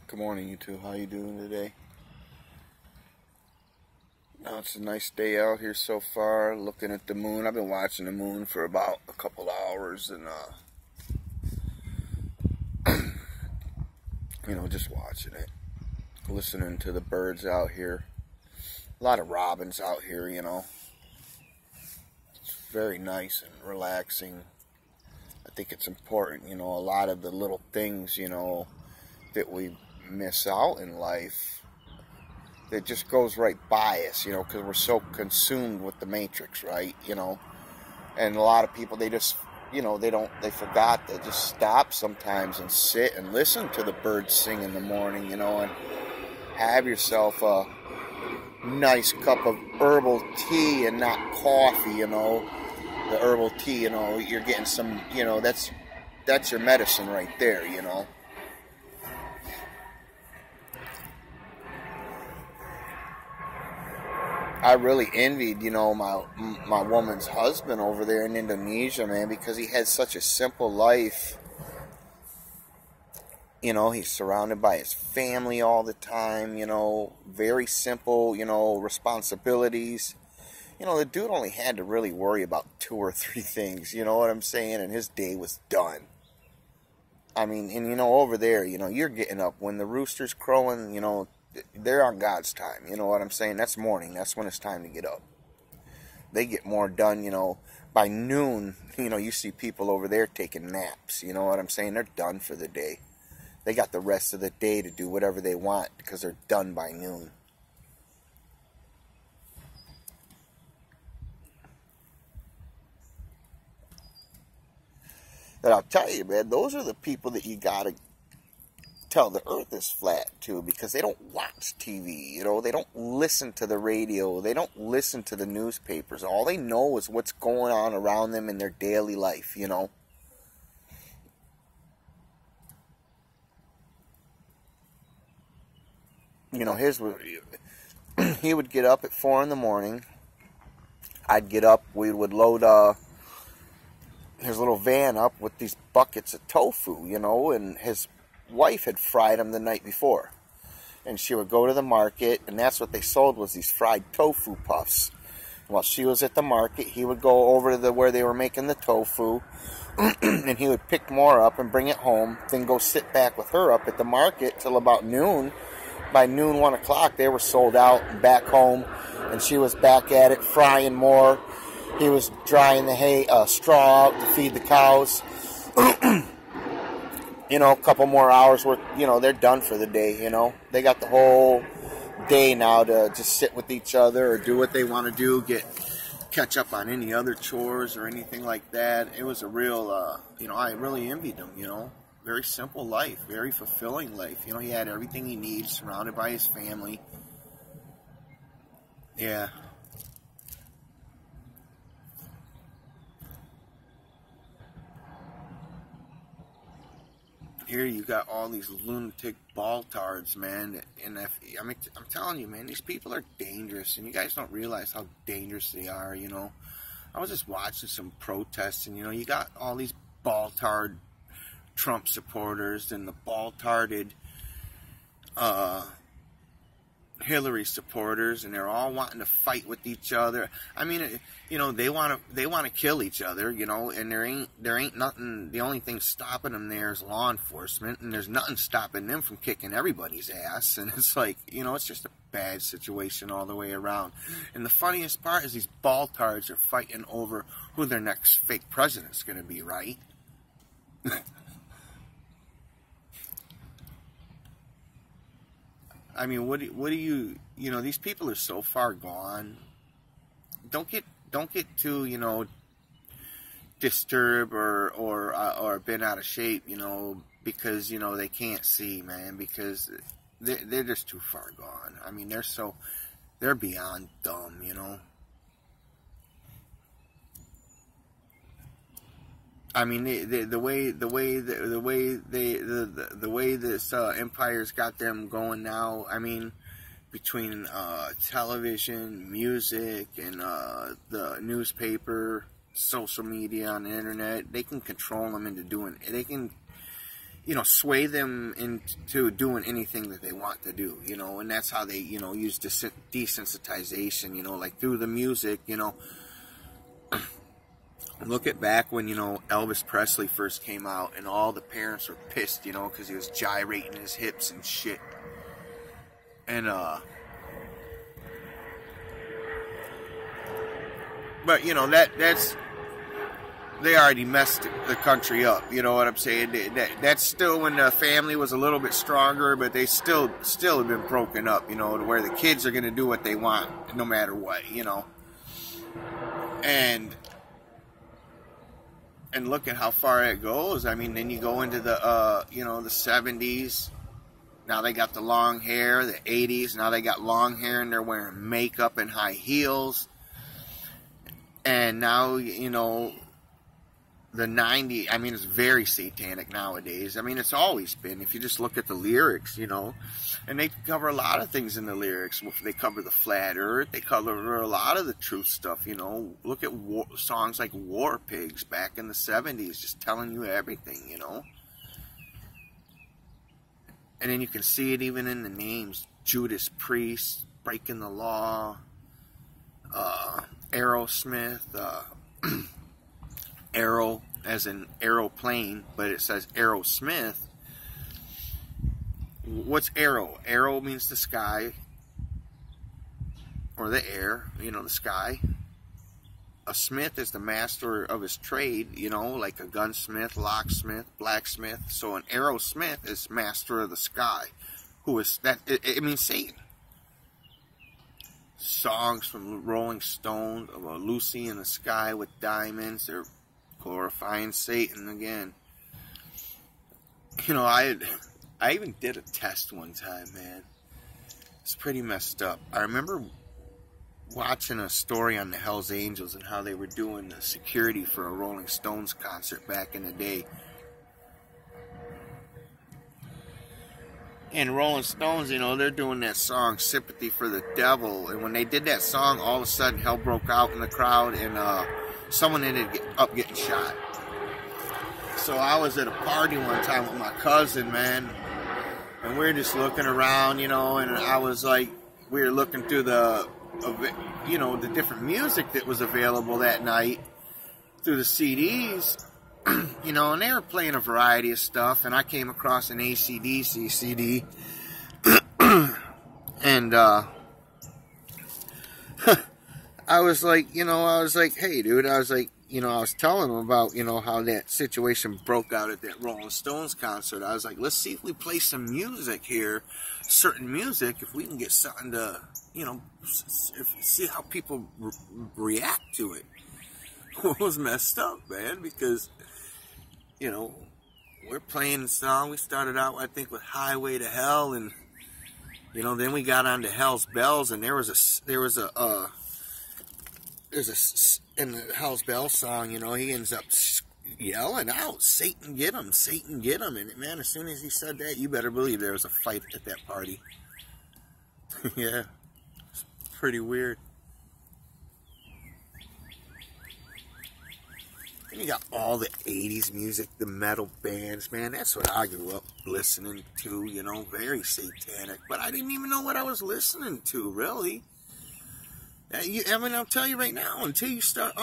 Good morning, you two. How you doing today? Now it's a nice day out here so far. Looking at the moon. I've been watching the moon for about a couple hours, and just watching it, listening to the birds out here. A lot of robins out here. It's very nice and relaxing. I think it's important. A lot of the little things, that we miss out in life, that just goes right by us, because we're so consumed with the matrix, right? And a lot of people, they just, they forgot to just stop sometimes and sit and listen to the birds sing in the morning, and have yourself a nice cup of herbal tea and not coffee, the herbal tea, you're getting some, that's your medicine right there, I really envied, my woman's husband over there in Indonesia, man, because he had such a simple life. He's surrounded by his family all the time, very simple, responsibilities. The dude only had to really worry about 2 or 3 things, you know what I'm saying? And his day was done. I mean, and over there, you're getting up when the rooster's crowing, they're on God's time, you know what I'm saying? That's morning. That's when it's time to get up. They get more done, by noon, you see people over there taking naps, you know what I'm saying? They're done for the day. They got the rest of the day to do whatever they want because they're done by noon. And I'll tell you, man, those are the people that you gotta tell the earth is flat to, because they don't watch TV, they don't listen to the radio, they don't listen to the newspapers. All they know is what's going on around them in their daily life, His was, he would get up at 4 in the morning. I'd get up, we would load his little van up with these buckets of tofu, and his wife had fried them the night before, and she would go to the market, and that's what they sold, was these fried tofu puffs. While she was at the market, he would go over to where they were making the tofu, and he would pick more up and bring it home, then go sit back with her up at the market till about noon. By noon, 1 o'clock, they were sold out and back home, and she was back at it frying more. He was drying the hay, straw out to feed the cows. A couple more hours worth, they're done for the day, They got the whole day now to just sit with each other or do what they want to do, catch up on any other chores or anything like that. It was a real, I really envied him, Very simple life, very fulfilling life. He had everything he needs, surrounded by his family. Yeah. Here you got all these lunatic baltards, man, and I'm telling you, man, these people are dangerous, and you guys don't realize how dangerous they are. I was just watching some protests, and you got all these baltard Trump supporters and the baltarded Hillary supporters, and they're all wanting to fight with each other. I mean, they want to kill each other, and there ain't nothing. The only thing stopping them there is law enforcement, and there's nothing stopping them from kicking everybody's ass. And it's like, it's just a bad situation all the way around. And the funniest part is these baltards are fighting over who their next fake president's going to be, right? I mean, what do you, these people are so far gone. Don't get too, disturbed or bent out of shape, because, they can't see, man, because they're just too far gone. I mean, they're beyond dumb, I mean, the way this empire's got them going now. I mean, between television, music, and the newspaper, social media, on the internet, they can control them into doing. They can you know, sway them into doing anything that they want to do, you know, and that's how they, you know, use desensitization, you know, like through the music, you know. Look at back when, you know, Elvis Presley first came out and all the parents were pissed, you know, because he was gyrating his hips and shit. And, but, you know, that's, they already messed the country up, you know what I'm saying? That's still when the family was a little bit stronger, but they still have been broken up, you know, to where the kids are going to do what they want, no matter what, you know. And look at how far it goes. I mean, then you go into the, you know, the 70s. Now they got the long hair. The 80s. Now they got long hair and they're wearing makeup and high heels. And now, you know, the 90s, I mean, it's very satanic nowadays. I mean, it's always been. If you just look at the lyrics, you know, and they cover a lot of things in the lyrics. They cover the flat earth. They cover a lot of the truth stuff, you know. Look at songs like War Pigs back in the 70s, just telling you everything, you know. And then you can see it even in the names. Judas Priest, Breaking the Law, Aerosmith, Arrow, as in aeroplane, but it says Aerosmith. What's arrow? Arrow means the sky, or the air, you know, the sky. A smith is the master of his trade, you know, like a gunsmith, locksmith, blacksmith. So an Aerosmith is master of the sky. Who is that? It means Satan. Songs from Rolling Stone about Lucy in the Sky with Diamonds. They're glorifying Satan again. You know, I even did a test one time, man. It's pretty messed up. I remember watching a story on the Hells Angels and how they were doing the security for a Rolling Stones concert back in the day. And Rolling Stones, you know, they're doing that song, Sympathy for the Devil. And when they did that song, all of a sudden hell broke out in the crowd and someone ended up getting shot. So I was at a party one time with my cousin, man. And we were just looking around, you know, and I was like, we were looking through the, you know, the different music that was available that night through the CDs. You know, and they were playing a variety of stuff, and I came across an AC/DC CD, and I was like, you know, hey, dude, I was like, you know, I was telling them about, you know, how that situation broke out at that Rolling Stones concert. I was like, let's see if we play some music here, certain music, if we can get something to, you know, see how people react to it. It was messed up, man, because, you know, we're playing the song. We started out, I think, with Highway to Hell, and, you know, then we got on to Hell's Bells, and there was in the Hell's Bells song, you know, he ends up yelling out, Satan get him, Satan get him. And, man, as soon as he said that, you better believe there was a fight at that party. Yeah, it's pretty weird. And you got all the 80s music, the metal bands, man. That's what I grew up listening to, you know, very satanic. But I didn't even know what I was listening to, really. I mean, I'll tell you right now, until you start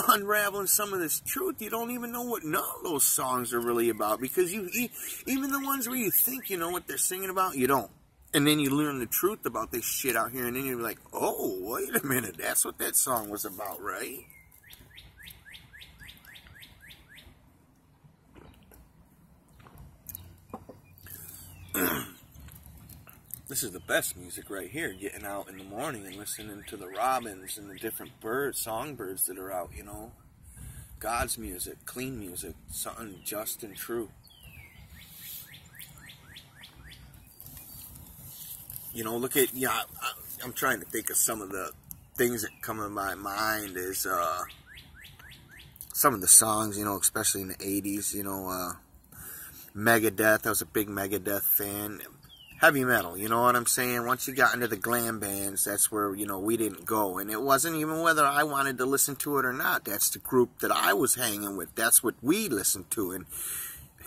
unraveling some of this truth, you don't even know what none of those songs are really about. Because even the ones where you think you know what they're singing about, you don't. And then you learn the truth about this shit out here, and then you're like, oh, wait a minute, that's what that song was about, right? This is the best music right here, getting out in the morning and listening to the robins and the different songbirds that are out, you know. God's music, clean music, something just and true. You know, look at, I'm trying to think of some of the things that come in my mind is some of the songs, you know, especially in the 80s, you know, Megadeth. I was a big Megadeth fan. Heavy metal, you know what I'm saying? Once you got into the glam bands, that's where, you know, we didn't go. And it wasn't even whether I wanted to listen to it or not. That's the group that I was hanging with. That's what we listened to. And,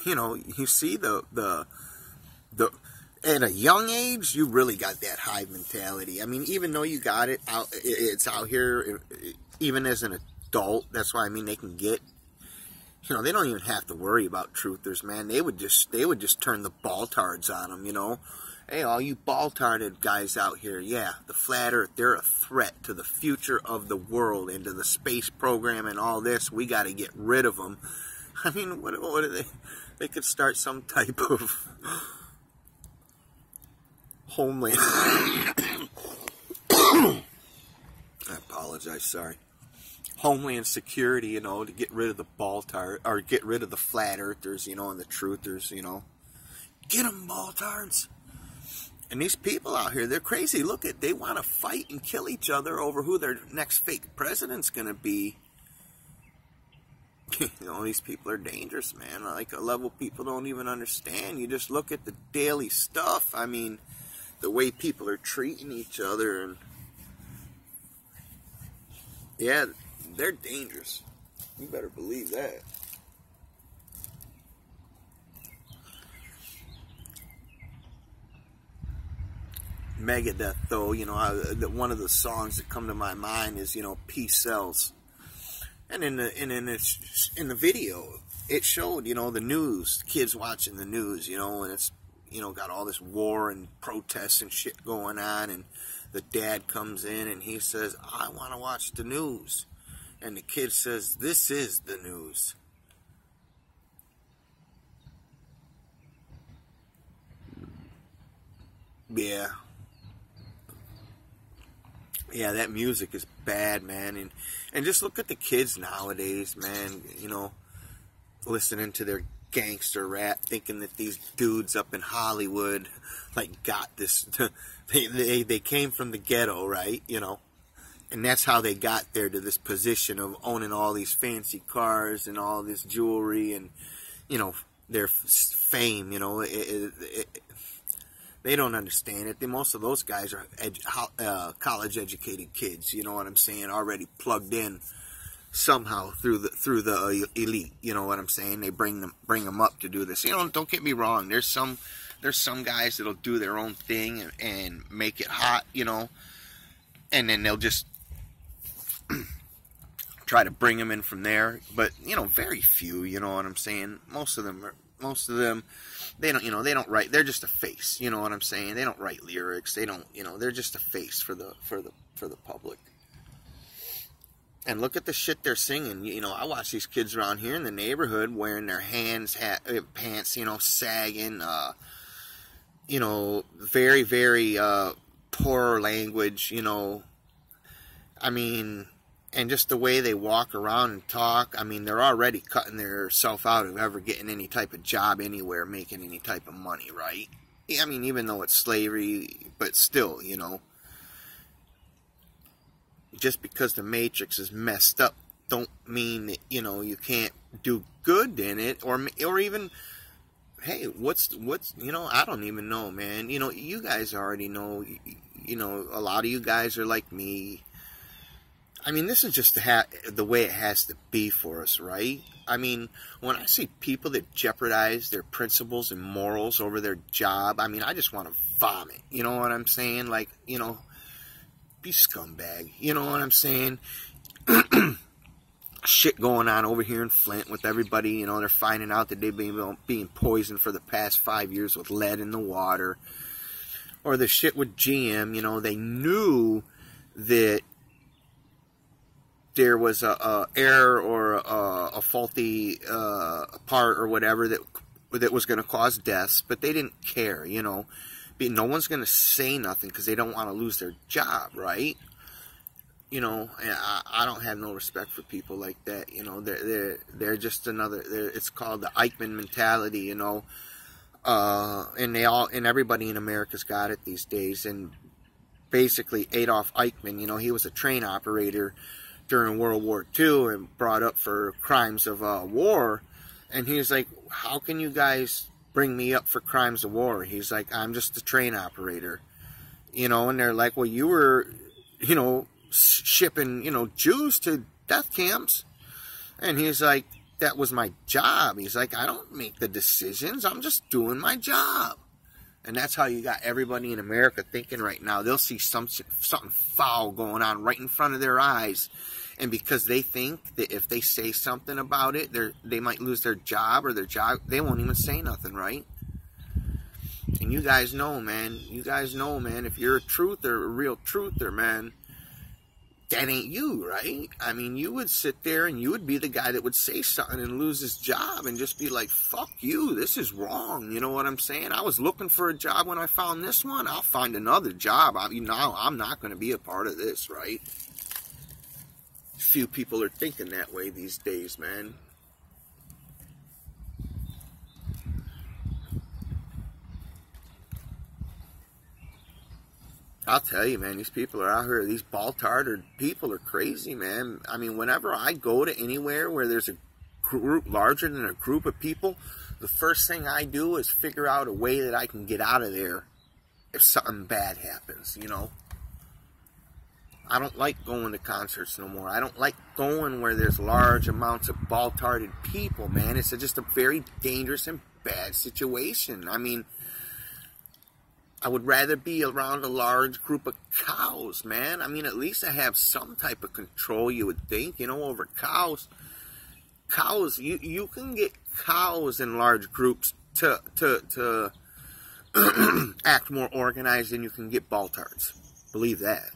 you know, you see the at a young age, you really got that hive mentality. I mean, even though you got it out, it's out here, even as an adult. That's why, I mean, they can get, you know, they don't even have to worry about truthers, man. They would just turn the baltards on them, you know. Hey, all you baltarded guys out here, yeah, the flat earth, they're a threat to the future of the world and to the space program and all this. We got to get rid of them. I mean, what are they? They could start some type of homeland. I apologize, sorry. Homeland security, you know, to get rid of the baltard, or get rid of the flat earthers, you know, and the truthers, you know. Get them, baltards. And these people out here, they're crazy. Look at, they want to fight and kill each other over who their next fake president's going to be. You know, these people are dangerous, man. Like, a level people don't even understand. You just look at the daily stuff. I mean, the way people are treating each other. And yeah, they're dangerous. You better believe that. Megadeth, though, you know, one of the songs that come to my mind is, you know, Peace Sells. And in the video, it showed, you know, the news, kids watching the news, you know, and it's, you know, got all this war and protests and shit going on, and the dad comes in and he says, I want to watch the news. And the kid says, this is the news. Yeah. Yeah, that music is bad, man. And just look at the kids nowadays, man, you know, listening to their gangster rap, thinking that these dudes up in Hollywood, like, got this. They came from the ghetto, right, you know, and that's how they got there to this position of owning all these fancy cars and all this jewelry and, you know, their fame, you know. They don't understand it. Most of those guys are college-educated kids. You know what I'm saying? Already plugged in somehow through the elite. You know what I'm saying? They bring them up to do this. You know, don't get me wrong. There's some guys that'll do their own thing and make it hot. You know, and then they'll just try to bring them in from there. But you know, very few. You know what I'm saying? Most of them. They don't, you know, they don't write. They're just a face. You know what I'm saying? They don't write lyrics. They don't, you know, they're just a face for the public. And look at the shit they're singing. You know, I watch these kids around here in the neighborhood wearing their pants, you know, sagging. You know, very, very poor language. You know, I mean. And just the way they walk around and talk, I mean, they're already cutting themselves out of ever getting any type of job anywhere, making any type of money, right? I mean, even though it's slavery, but still, you know. Just because the Matrix is messed up, don't mean that, you know, you can't do good in it, or even, hey, what's, you know, I don't even know, man. You know, you guys already know, you know, a lot of you guys are like me. I mean, this is just the way it has to be for us, right? I mean, when I see people that jeopardize their principles and morals over their job, I mean, I just want to vomit. You know what I'm saying? Like, you know, be scumbag. You know what I'm saying? Shit going on over here in Flint with everybody. You know, they're finding out that they've been being poisoned for the past 5 years with lead in the water. Or the shit with GM, you know, they knew that there was a error or a faulty part or whatever that was going to cause deaths, but they didn't care, you know. No one's going to say nothing because they don't want to lose their job, right? You know, and I don't have no respect for people like that. You know, they're just another. It's called the Eichmann mentality, you know. And everybody in America's got it these days. And basically, Adolf Eichmann, you know, he was a train operator during World War II and brought up for crimes of war. And he's like, how can you guys bring me up for crimes of war? He's like, I'm just a train operator. You know, and they're like, well, you were, shipping, Jews to death camps. And he's like, that was my job. He's like, I don't make the decisions. I'm just doing my job. And that's how you got everybody in America thinking right now. They'll see something foul going on right in front of their eyes. And because they think that if they say something about it, they might lose their job, they won't even say nothing, right? And you guys know, man. If you're a truther, a real truther, man, that ain't you, right? I mean, you would sit there and you would be the guy that would say something and lose his job and just be like, fuck you, this is wrong. You know what I'm saying? I was looking for a job when I found this one. I'll find another job. I'm not going to be a part of this, right? Few people are thinking that way these days, man. I'll tell you, man, these people are out here, these ball-tarded people are crazy, man. I mean, whenever I go to anywhere where there's a group larger than a group of people, the first thing I do is figure out a way that I can get out of there if something bad happens, you know. I don't like going to concerts no more. I don't like going where there's large amounts of ball-tarded people, man. It's just a very dangerous and bad situation. I mean, I would rather be around a large group of cows, man. I mean, at least I have some type of control, you would think, you know, over cows. Cows, you can get cows in large groups to act more organized than you can get ball-tards. Believe that.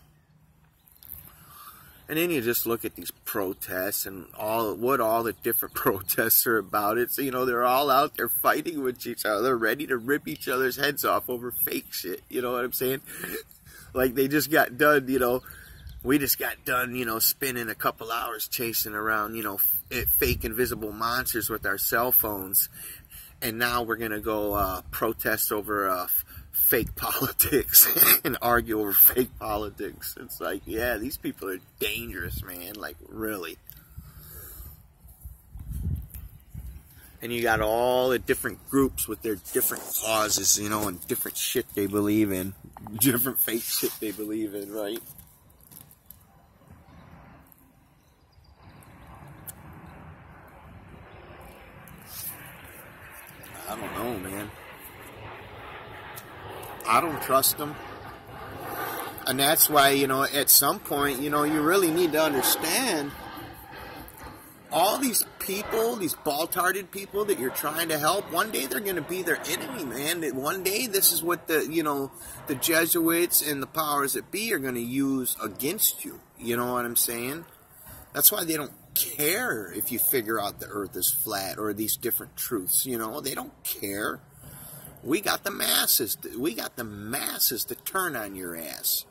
And then you just look at these protests and what all the different protests are about. It's, you know, they're all out there fighting with each other, ready to rip each other's heads off over fake shit. You know what I'm saying? Like they just got done, you know, we just got done, you know, spending a couple hours chasing around, you know, fake invisible monsters with our cell phones. And now we're going to go protest over fake politics and argue over fake politics. It's like, yeah, these people are dangerous, man. Like, really. And you got all the different groups with their different causes, you know, and different shit they believe in. Different fake shit they believe in, right? I don't know, man. I don't trust them. And that's why, you know, at some point, you know, you really need to understand all these people, these ball-tarded people that you're trying to help, one day they're going to be their enemy, man. That one day this is what the, you know, the Jesuits and the powers that be are going to use against you. You know what I'm saying? That's why they don't care if you figure out the earth is flat or these different truths, you know. They don't care. We got the masses. We got the masses to turn on your ass.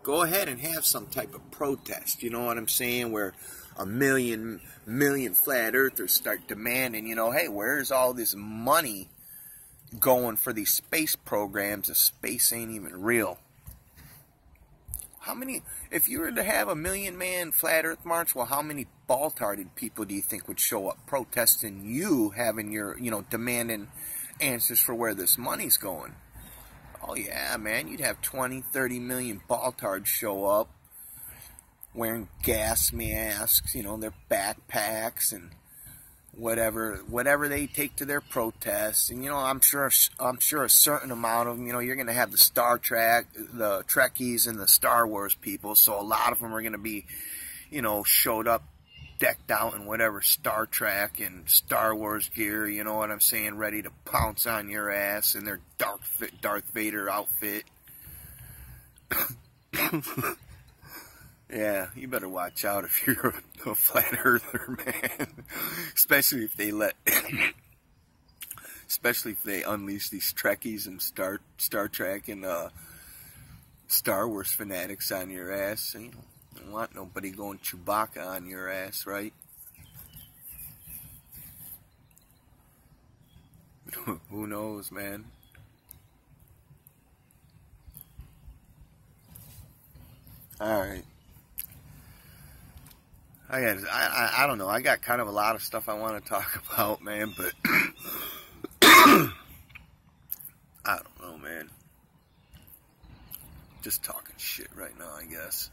Go ahead and have some type of protest. You know what I'm saying? Where a million flat earthers start demanding, you know, hey, where's all this money going for these space programs if space ain't even real? How many, if you were to have a 1,000,000-man flat earth march, well, how many ball-tarded people do you think would show up protesting you having your, you know, demanding answers for where this money's going? Oh yeah, man, you'd have 20, 30 million ball-tards show up wearing gas masks, you know, their backpacks and whatever they take to their protests. And, you know, I'm sure a certain amount of them, you know, you're going to have the Star Trek, the Trekkies and the Star Wars people. So a lot of them are going to be, you know, showed up, decked out in whatever Star Trek and Star Wars gear, you know what I'm saying, ready to pounce on your ass in their Darth Vader outfit. Yeah, you better watch out if you're a flat earther, man. Especially if they unleash these Trekkies and Star Trek and Star Wars fanatics on your ass. You don't want nobody going Chewbacca on your ass, right? Who knows, man? All right. I don't know. I got kind of a lot of stuff I want to talk about, man, but I don't know, man. Just talking shit right now, I guess.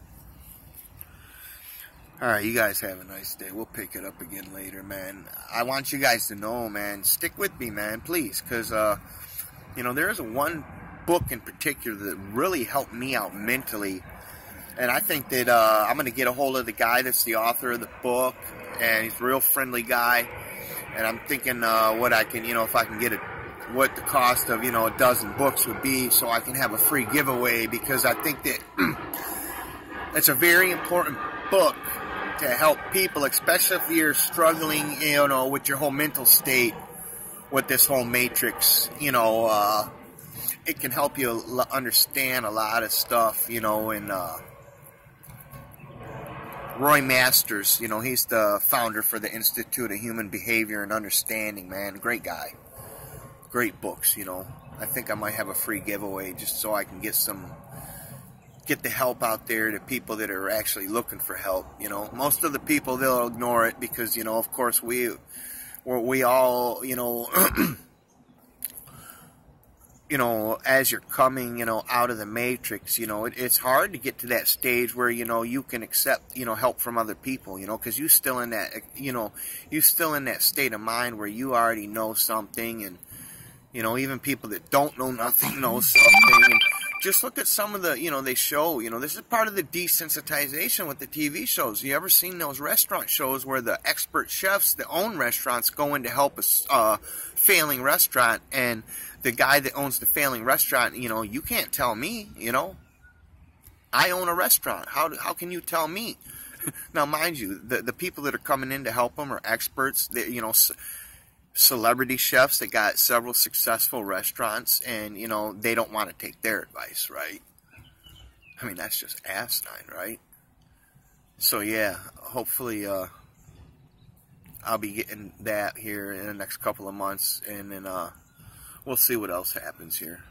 Alright, you guys have a nice day. We'll pick it up again later, man. I want you guys to know, man, stick with me, man, please. Because, you know, there's one book in particular that really helped me out mentally. And I think that I'm going to get a hold of the guy that's the author of the book. And he's a real friendly guy. And I'm thinking what I can, you know, if I can get it, what the cost of, you know, a dozen books would be so I can have a free giveaway. Because I think that it's a very important book to help people, especially if you're struggling, you know, with your whole mental state, with this whole matrix, you know, it can help you understand a lot of stuff, you know, and Roy Masters, you know, he's the founder for the Institute of Human Behavior and Understanding, man, great guy, great books, you know. I think I might have a free giveaway just so I can get the help out there to people that are actually looking for help. You know, most of the people, they'll ignore it because, you know, of course we all, you know, you know, as you're coming, you know, out of the matrix, you know, it's hard to get to that stage where, you know, you can accept, you know, help from other people, you know, because you're still in that, you know, you're still in that state of mind where you already know something, and, you know, even people that don't know nothing know something. And just look at some of the, you know, they show, you know, this is part of the desensitization with the TV shows. You ever seen those restaurant shows where the expert chefs that own restaurants go in to help a failing restaurant, and the guy that owns the failing restaurant, you know, you can't tell me, you know, I own a restaurant. How can you tell me? Now, mind you, the people that are coming in to help them are experts, that, you know, celebrity chefs that got several successful restaurants, and, you know, they don't want to take their advice, right? I mean, that's just asinine, right? So, yeah, hopefully I'll be getting that here in the next couple of months, and then we'll see what else happens here.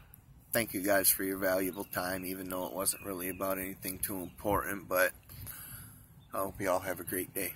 Thank you guys for your valuable time, even though it wasn't really about anything too important, but I hope you all have a great day.